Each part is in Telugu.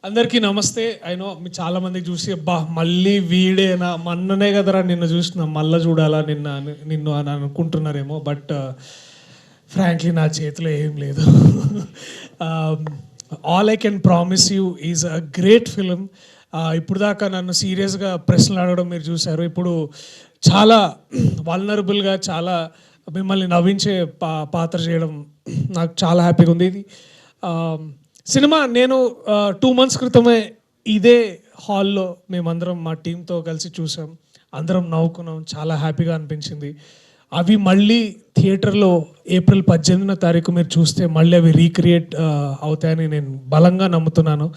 అందరికీ నమస్తే. అయినో మీ చాలా మందికి చూసి అబ్బా మళ్ళీ వీడేనా మొన్ననే కదరా నిన్ను చూసిన మళ్ళీ చూడాలా నిన్ను అని అనుకుంటున్నారేమో. బట్ ఫ్రాంక్లీ నా చేతిలో ఏం లేదు. All I can promise you is a great film. ఇప్పుడు దాకా నన్ను సీరియస్గా ప్రశ్నలు అడగడం మీరు చూశారు. ఇప్పుడు చాలా వల్నరబుల్గా చాలా మిమ్మల్ని నవ్వించే పాత్ర చేయడం నాకు చాలా హ్యాపీగా ఉంది. ఇది సినిమా నేను 2 months క్రితమే ఇదే హాల్లో మేమందరం మా టీంతో కలిసి చూసాం. అందరం నవ్వుకున్నాం, చాలా హ్యాపీగా అనిపించింది. అవి మళ్ళీ థియేటర్లో April 18 మీరు చూస్తే మళ్ళీ అవి రీక్రియేట్ అవుతాయని నేను బలంగా నమ్ముతున్నాను.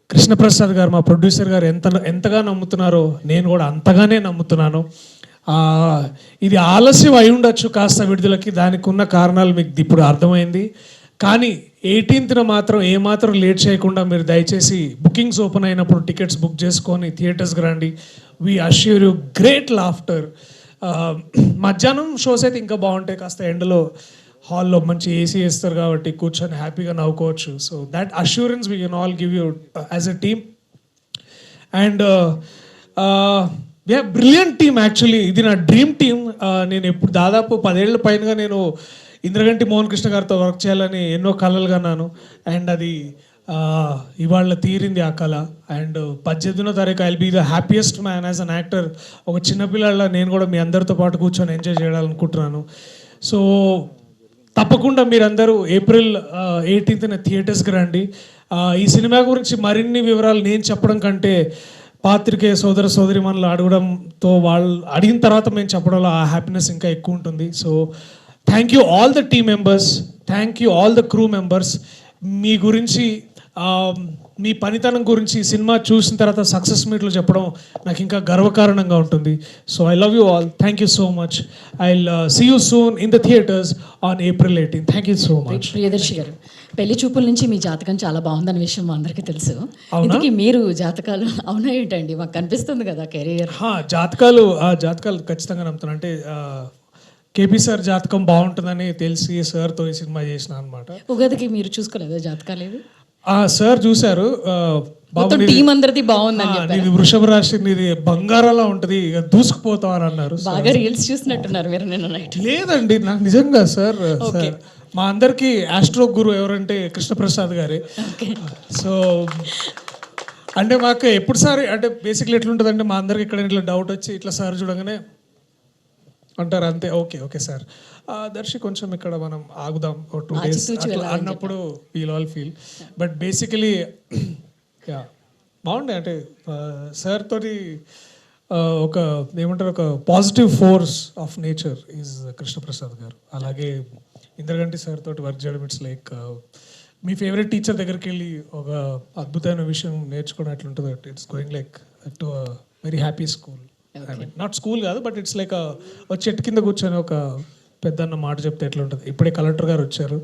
కృష్ణప్రసాద్ గారు మా ప్రొడ్యూసర్ గారు ఎంతగా నమ్ముతున్నారో నేను కూడా అంతగానే నమ్ముతున్నాను. ఇది ఆలస్యం అయి ఉండొచ్చు కాస్త విడుదలకి, దానికి ఉన్న కారణాలు మీకు ఇప్పుడు అర్థమైంది. కానీ 18th మాత్రం ఏమాత్రం లేట్ చేయకుండా మీరు దయచేసి బుకింగ్స్ ఓపెన్ అయినప్పుడు టికెట్స్ బుక్ చేసుకొని థియేటర్స్కి రండి. We assure you great laughter. మధ్యాహ్నం షోస్ అయితే ఇంకా బాగుంటాయి, కాస్త ఎండలో హాల్లో మంచి ఏసీ వేస్తారు కాబట్టి కూర్చొని హ్యాపీగా నవ్వుకోవచ్చు. So that assurance we can all give you as a team. And brilliant team actually. ఇది నా డ్రీమ్ టీమ్. నేను ఎప్పుడు దాదాపు 10 ఏళ్ల పైనగా నేను ఇంద్రగంటి మోహన్ కృష్ణ గారితో వర్క్ చేయాలని ఎన్నో కళలు కన్నాను. అండ్ అది ఇవాళ తీరింది ఆ కళ. అండ్ 18వ I'll be the happiest man as an actor. ఒక చిన్నపిల్లల నేను కూడా మీ అందరితో పాటు కూర్చొని ఎంజాయ్ చేయాలనుకుంటున్నాను. సో తప్పకుండా మీరందరూ April 18th థియేటర్స్కి రండి. ఈ సినిమా గురించి మరిన్ని వివరాలు నేను చెప్పడం కంటే పాత్రికేయ సోదర సోదరిమణులు అడగడంతో వాళ్ళు అడిగిన తర్వాత మేము చెప్పడంలో ఆ హ్యాపీనెస్ ఇంకా ఎక్కువ ఉంటుంది. So thank you all the team members, thank you all the crew members. మీ గురించి మీ పనితనం గురించి సినిమా చూసిన తర్వాత సక్సెస్ మీట్లో చెప్పడం నాకు ఇంకా గర్వకారణంగా ఉంటుంది. So I love you all. Thank you so much. I see you soon in the theatres on April 18. Thank you so much. Priyadarshi గారు, పెళ్లి చూపుల నుంచి మీ జాతకం చాలా బాగుందన్న విషయం మా అందరికీ తెలుసు. ఇందుకే మీరు జాతకాలు అవునా ఏంటండి? మాకు కనిపిస్తుంది కదా కెరీర్. జాతకాలు ఖచ్చితంగా నమ్ముతాను. అంటే కేపీ సార్ జాతకం బాగుంటుందని తెలిసి సార్తో ఈ సినిమా చేసిన అనమాట. ఉగాదికి మీరు చూసుకోలేదా జాతకాలు? ఏది సార్ చూశారు. టీం అందరిది బాగుందని నీది వృషభ రాశి, నీది బంగారంలా ఉంటుంది, ఇక దూసుకుపోతావు అని అన్నారు. బాగా రీల్స్ చూసినట్టున్నారు మీరు నిన్న నైట్. లేదండి, నాకు నిజంగా సార్ మా అందరికి ఆస్ట్రో గురు ఎవరంటే కృష్ణప్రసాద్ గారే. సో అంటే మాకు ఎప్పుడు సార్ అంటే బేసిక్లీ ఎట్లుంటుందంటే మా అందరికి ఇక్కడ ఇట్లా డౌట్ వచ్చి ఇట్లా సార్ చూడగానే అంటారు అంతే, ఓకే సార్ దర్శి కొంచెం ఇక్కడ మనం ఆగుదాం 2 days అట్లా అన్నప్పుడు we'll all feel. But basically బాగుండే. అంటే సార్ తోటి ఒక ఏమంటారు, ఒక positive force of nature is Krishnaprasad garu. అలాగే ఇంద్రగంటి సార్ తోటి వర్క్ చేయడం ఇట్స్ లైక్ మీ ఫేవరెట్ టీచర్ దగ్గరికి వెళ్ళి ఒక అద్భుతమైన విషయం నేర్చుకున్నట్లుంటుంది. It's going like to very happy school. I mean not school కాదు, బట్ ఇట్స్ లైక్ ఒక చెట్టు కింద కూర్చొని ఒక పెద్దన్న మాట చెప్తే ఎట్లా ఉంటుంది. ఇప్పుడే కలెక్టర్ గారు వచ్చారు.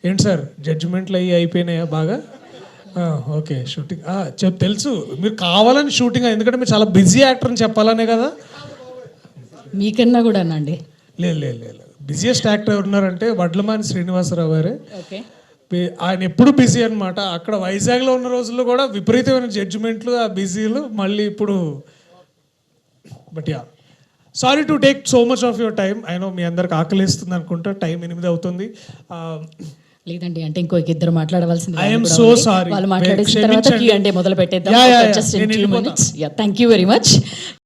ఏంటి సార్ జడ్జిమెంట్లు అయిపోయినాయా బాగా? ఓకే షూటింగ్ తెలుసు మీరు కావాలని షూటింగ్, ఎందుకంటే మీరు చాలా బిజీ యాక్టర్ అని చెప్పాలనే కదా. మీకన్నా కూడా అండి. లేదు బిజియెస్ట్ యాక్టర్ ఎవరున్నారంటే వడ్లమాని శ్రీనివాసరావు గారే. ఆయన ఎప్పుడు బిజీ అనమాట. అక్కడ వైజాగ్లో ఉన్న రోజుల్లో కూడా విపరీతమైన జడ్జిమెంట్లు, ఆ బిజీలు. మళ్ళీ ఇప్పుడు but sorry to take so much of your time. అయినో మీ అందరికి ఆకలిస్తుంది అనుకుంటా, టైం 8 అవుతుంది. లేదండి, అంటే ఇంకో ఇద్దరు మాట్లాడవలసింది. I am so sorry. వాళ్ళు మాట్లాడేసిన తర్వాత మొదలు పెట్టేద్దాం. Thank you very much.